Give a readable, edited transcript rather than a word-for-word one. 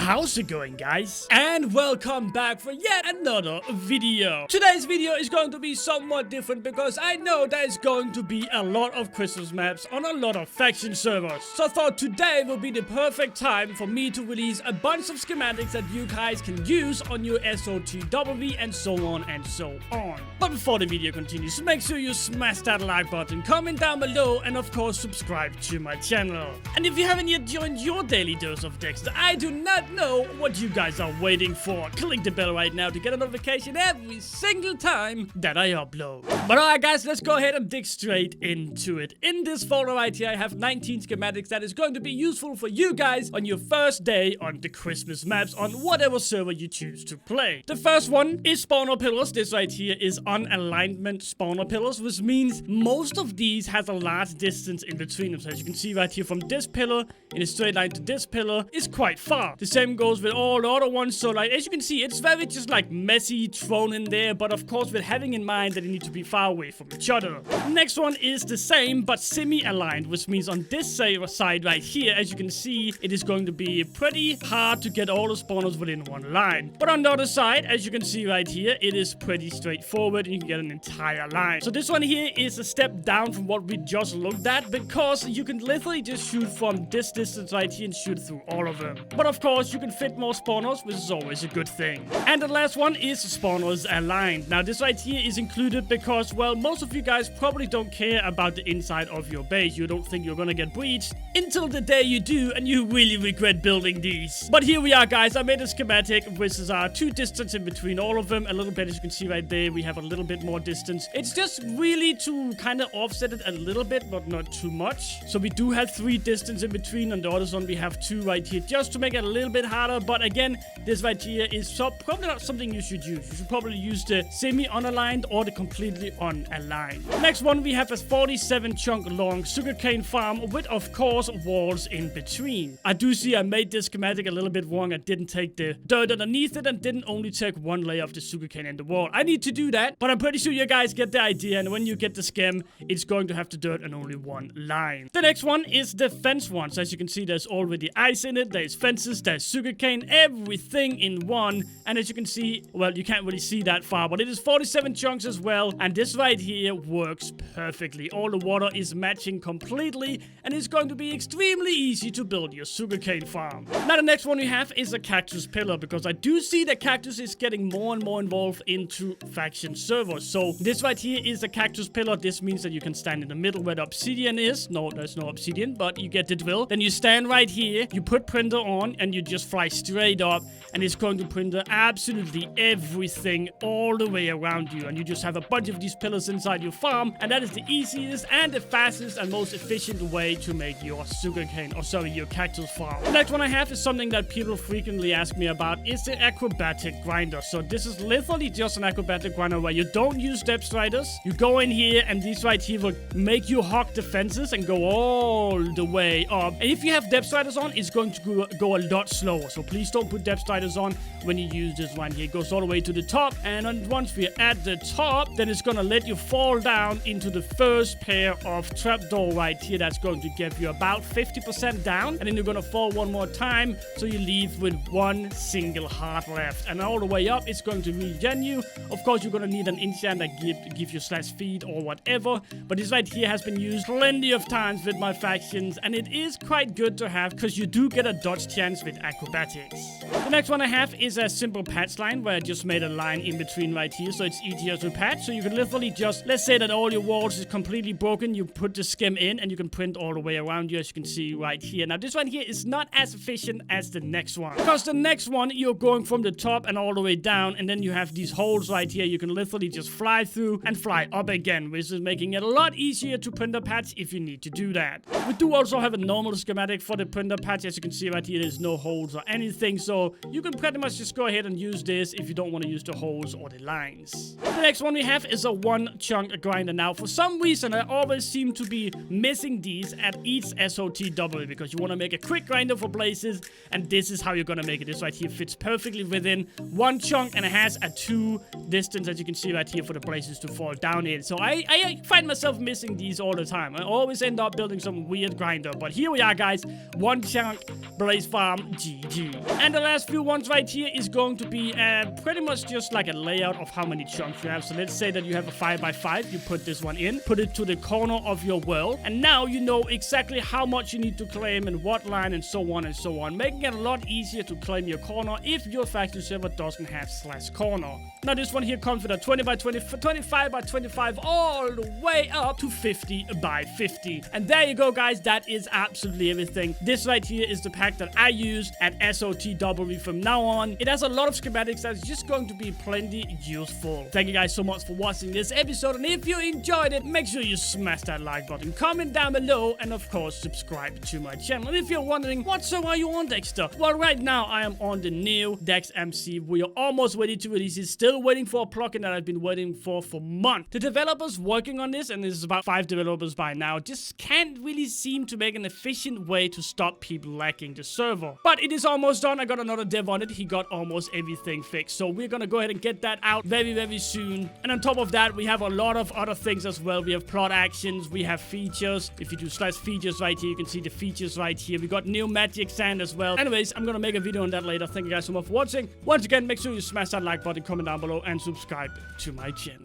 How's it going, guys? And welcome back for yet another video. Today's video is going to be somewhat different because I know there's going to be a lot of Christmas maps on a lot of faction servers. So I thought today will be the perfect time for me to release a bunch of schematics that you guys can use on your SOTW and so on and so on. But before the video continues, make sure you smash that like button, comment down below, and of course subscribe to my channel. And if you haven't yet joined your daily dose of Dexter, I do not know what you guys are waiting for. Click the bell right now to get a notification every single time that I upload. But alright guys, let's go ahead and dig straight into it. In this folder right here, I have 19 schematics that is going to be useful for you guys on your first day on the Christmas maps on whatever server you choose to play. The first one is spawner pillars. This right here is unalignment spawner pillars, which means most of these has a large distance in between them. So as you can see right here, from this pillar in a straight line to this pillar is quite far. The same goes with all the other ones. So like, as you can see, it's very just like messy thrown in there, but of course with having in mind that they need to be far away from each other. The next one is the same but semi-aligned, which means on this side right here, as you can see, it is going to be pretty hard to get all the spawners within one line. But on the other side, as you can see right here, it is pretty straightforward and you can get an entire line. So this one here is a step down from what we just looked at, because you can literally just shoot from this distance right here and shoot through all of them. But of course, you can fit more spawners, which is always a good thing. And the last one is spawners aligned. Now this right here is included because, well, most of you guys probably don't care about the inside of your base. You don't think you're gonna get breached until the day you do, and you really regret building these. But here we are, guys. I made a schematic which is two distance in between all of them. A little bit, as you can see right there, we have a little bit more distance. It's just really to kind of offset it a little bit, but not too much. So we do have 3 distance in between. On the other one, we have 2 right here, just to make it a little bit harder. But again, this right here is probably not something you should use. You should probably use the semi-unaligned or the completely unaligned. Next one, we have a 47 chunk long sugarcane farm with, of course, walls in between. I do see I made this schematic a little bit wrong. I didn't take the dirt underneath it and didn't only take one layer of the sugarcane in the wall. I need to do that, but I'm pretty sure you guys get the idea, and when you get the schem, it's going to have the dirt and only one line. The next one is the fence one. So as you can see, there's already ice in it, there's fences, there's sugarcane, everything in one. And as you can see, well, you can't really see that far, but it is 47 chunks as well, and this right here works perfectly. All the water is matching completely, and it's going to be extremely easy to build your sugarcane farm. Now the next one we have is a cactus pillar, because I do see that cactus is getting more and more involved into faction servers. So this right here is a cactus pillar. This means that you can stand in the middle where the obsidian is. No, there's no obsidian, but you get the drill. Then you stand right here, you put printer on, and you just fly straight up, and it's going to printer absolutely everything all the way around you. And you just have a bunch of these pillars inside your farm, and that is the easiest and the fastest and most efficient way to make your your cactus farm. The next one I have is something that people frequently ask me about, is the acrobatic grinder. So this is literally just an acrobatic grinder where you don't use depth striders. You go in here, and these right here will make you hog the fences and go all the way up. And if you have depth striders on, it's going to go a lot slower. So please don't put depth striders on when you use this one here. It goes all the way to the top, and once we're at the top, then it's gonna let you fall down into the first pair of trapdoor right here. That's going to give you about 50% down, and then you're gonna fall one more time, so you leave with one single heart left. And all the way up, it's going to regen you. Of course, you're gonna need an enchant that give you /feed or whatever, but this right here has been used plenty of times with my factions, and it is quite good to have because you do get a dodge chance with acrobatics. The next one I have is a simple patch line where I just made a line in between right here, so it's easier to patch. So you can literally just, let's say that all your walls is completely broken, you put the schem in and you can print all the way around you, as you can see right here. Now this one here is not as efficient as the next one, because the next one you're going from the top and all the way down, and then you have these holes right here you can literally just fly through and fly up again, which is making it a lot easier to print a patch if you need to do that. We do also have a normal schematic for the printer patch. As you can see right here, there's no holes or anything, so you can pretty much just go ahead and use this if you don't want to use the holes or the lines. The next one we have is a 1 chunk grinder. Now for some reason I always seem to be missing these at each SOTW, because you want to make a quick grinder for places, and this is how you're gonna make it. This right here fits perfectly within 1 chunk, and it has a 2 distance, as you can see right here, for the places to fall down in. So I find myself missing these all the time. I always end up building some weird grinder, but here we are, guys. 1 chunk blaze farm GG. GG. And the last few ones right here is going to be pretty much just like a layout of how many chunks you have. So let's say that you have a 5x5. You put this one in, put it to the corner of your world, and now you know exactly how much you need to claim and what line and so on and so on, making it a lot easier to claim your corner if your faction server doesn't have /corner. Now this one here comes with a 20 by 20, 25 by 25, all the way up to 50 by 50. And there you go, guys. That is absolutely everything. This right here is the pack that I use at SOTW from now on. It has a lot of schematics that's just going to be plenty useful. Thank you guys so much for watching this episode, and if you enjoyed it, make sure you smash that like button, comment down below, and of course subscribe to my channel. And if you're wondering what server are you on, Dexter, well, right now I am on the new Dex MC. We are almost ready to release it, still waiting for a plugin that I've been waiting for months. The developers working on this, and there's about 5 developers by now, just can't really seem to make an efficient way to stop people lacking the server. But it is almost done. I got another dev on it. He got almost everything fixed, so we're gonna go ahead and get that out very soon. And on top of that, we have a lot of other things as well. We have plot actions, we have features. If you do /features right here, you can see the features right here. We got new magic sand as well. Anyways, I'm gonna make a video on that later. Thank you guys so much for watching. Once again, make sure you smash that like button, comment down below, and subscribe to my channel.